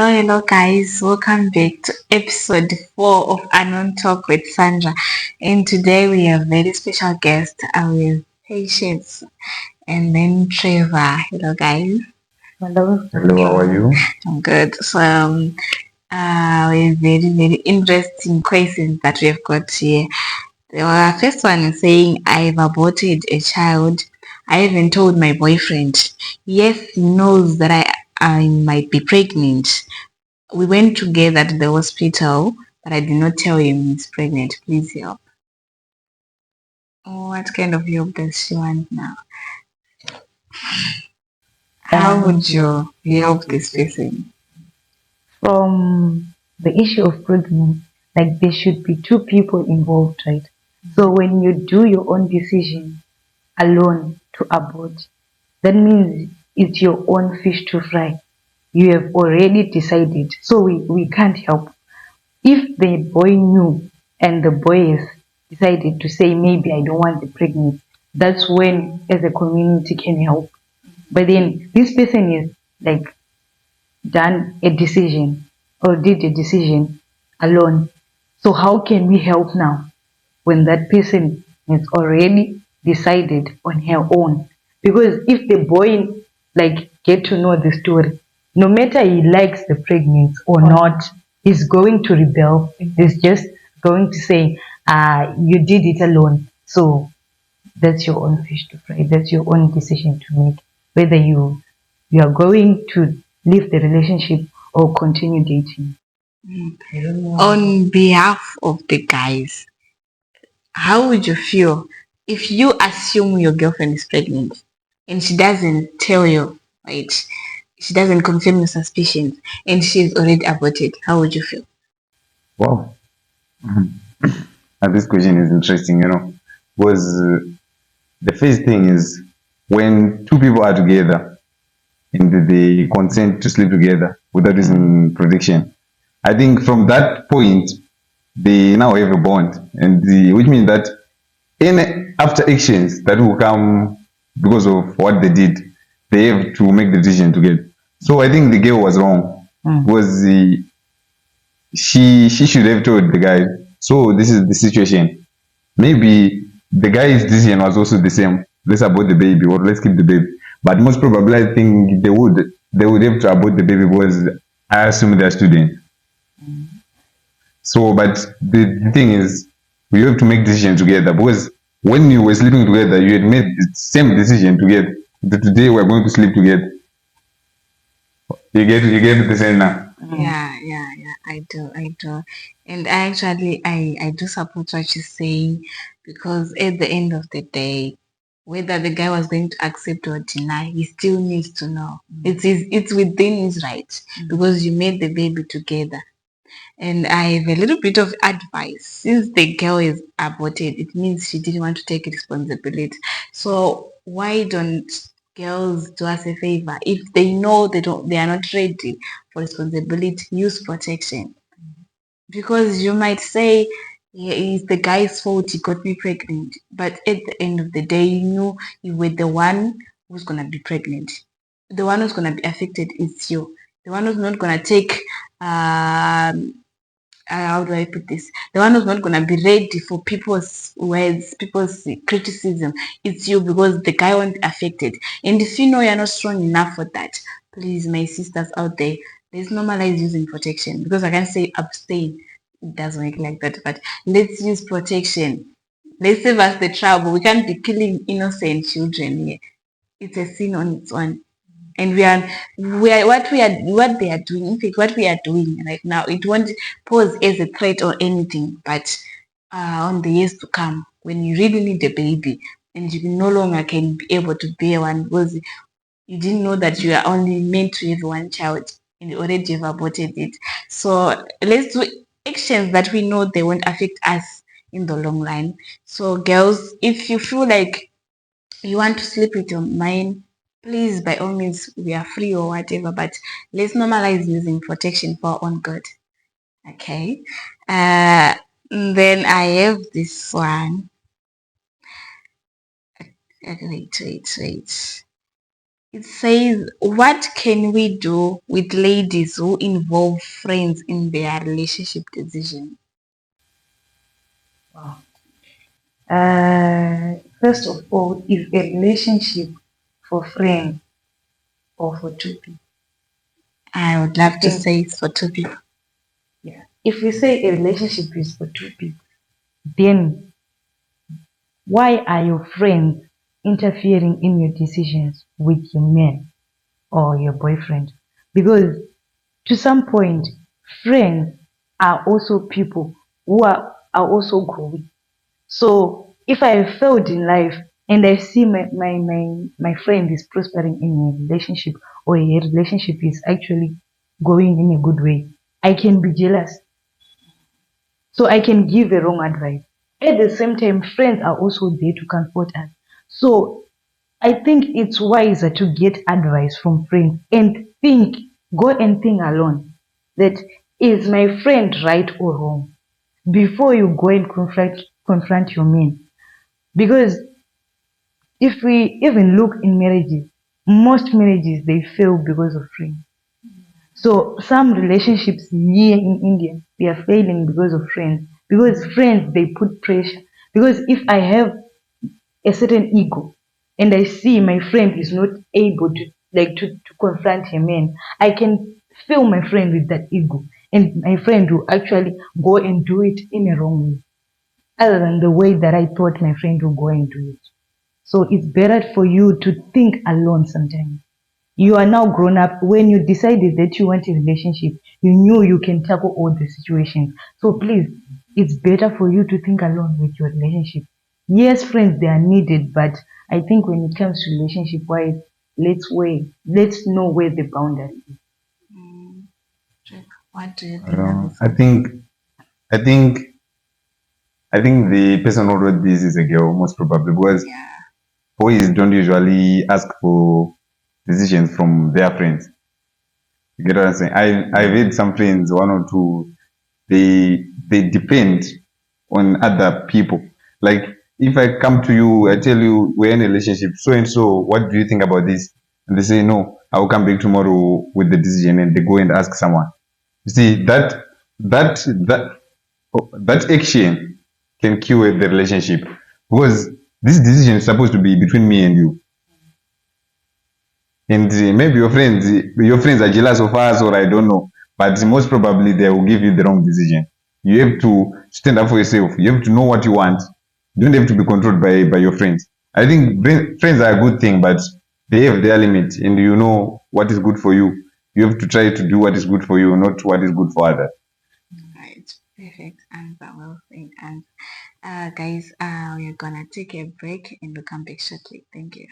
Hello, guys. Welcome back to episode 4 of AnonTalk with Sandra. And today we have a very special guest with Patience and then Trevor. Hello, guys. Hello. Hello, how are you? I'm good. So, we have very interesting questions that we have got here. The first one is saying, I've aborted a child. I haven't told my boyfriend. Yes, he knows that I might be pregnant. We went together to the hospital, but I did not tell him he's pregnant. Please help. Oh, what kind of help does she want now? How would you help this person? From the issue of pregnancy, like there should be two people involved, right? So when you do your own decision alone to abort, that means it's your own fish to fry. You have already decided, so we can't help. If the boy knew and the boy has decided to say maybe I don't want the pregnancy, that's when as a community can help. But then this person is like done a decision or did a decision alone. So how can we help now when that person has already decided on her own? Because if the boy like get to know the story, no matter he likes the pregnancy or not, he's going to rebel. He's just going to say, you did it alone. So that's your own fish to fry. That's your own decision to make. Whether you are going to leave the relationship or continue dating. On behalf of the guys, how would you feel if you assume your girlfriend is pregnant and she doesn't tell you, right? She doesn't confirm your suspicions and she's already aborted. How would you feel? Wow. And this question is interesting, because the first thing is when two people are together and they consent to sleep together without using protection. I think from that point, they now have a bond, and which means that any after actions that will come because of what they did, they have to make the decision together. So I think the girl was wrong because she should have told the guy. So this is the situation. Maybe the guy's decision was also the same. Let's abort the baby or let's keep the baby. But most probably, I think they would have to abort the baby because I assume they're students. So, but the thing is, we have to make decisions together because when you were sleeping together, you had made the same decision together. That today we're going to sleep together. You get the same now. Yeah, I do. And I do support what you're saying because at the end of the day, whether the guy was going to accept or deny, he still needs to know. It's within his rights because you made the baby together. And I have a little bit of advice. Since the girl is aborted, it means she didn't want to take responsibility. So why don't girls do us a favor? If they know they are not ready for responsibility, use protection. Because you might say, yeah, it's the guy's fault he got me pregnant. But at the end of the day, you knew you were the one who's gonna be pregnant. The one who's gonna be affected is you. The one who's not gonna take how do I put this? The one who's not gonna be ready for people's words, people's criticism, it's you because the guy won't be affected. And if you know you're not strong enough for that, please, my sisters out there, let's normalize using protection because I can't say abstain. It doesn't work like that, but let's use protection. Let's save us the trouble. We can't be killing innocent children here. It's a sin on its own and what they are doing, in fact what we are doing right now, it won't pose as a threat or anything, but on the years to come when you really need a baby and you no longer can be able to bear one because you didn't know that you are only meant to have one child and you already have aborted it. So let's do actions that we know they won't affect us in the long run. So girls, if you feel like you want to sleep with your mind, please, by all means, we are free or whatever, but let's normalize using protection for our own good. Okay. Then I have this one. Wait. It says, what can we do with ladies who involve friends in their relationship decision? Wow. First of all, is a relationship for friends or for two people? I would I love to think, say it's for two people. yeah. If we say a relationship is for two people, then why are your friends interfering in your decisions with your man or your boyfriend? Because to some point, friends are also people who are also growing. So if I have failed in life and I see my friend is prospering in a relationship or a relationship is actually going in a good way, I can be jealous. So I can give a wrong advice. At the same time, friends are also there to comfort us. So I think it's wiser to get advice from friends and go and think alone that is my friend right or wrong before you go and confront your man. Because if we even look in marriages, most marriages they fail because of friends. So some relationships here in India they are failing because of friends. Because friends they put pressure. Because if I have a certain ego and I see my friend is not able to confront her man, I can fill my friend with that ego. And my friend will actually go and do it in a wrong way, other than the way that I thought my friend would go and do it. So it's better for you to think alone sometimes. You are now grown up. When you decided that you want a relationship, you knew you can tackle all the situations. So please, it's better for you to think alone with your relationship. Yes, friends, they are needed, but I think when it comes to relationship wise, let's know where the boundary is. Mm, Trevor, what do you I think on don't. this I one? think. I think. I think the person who wrote this is a girl, most probably, because Yeah. boys don't usually ask for decisions from their friends. You get what I'm saying? I've had some friends, one or two, they depend on other people. Like if I come to you, I tell you we're in a relationship, so and so, what do you think about this? And they say no, I will come back tomorrow with the decision, and they go and ask someone. You see that that that action can kill the relationship because this decision is supposed to be between me and you. And maybe your friends are jealous of us, or I don't know. But most probably they will give you the wrong decision. You have to stand up for yourself. You have to know what you want. You don't have to be controlled by your friends. I think friends are a good thing, but they have their limit, and you know what is good for you. You have to try to do what is good for you, not what is good for others. Right. Perfect answer. Well said. And guys, we're gonna take a break and we'll come back shortly. Thank you.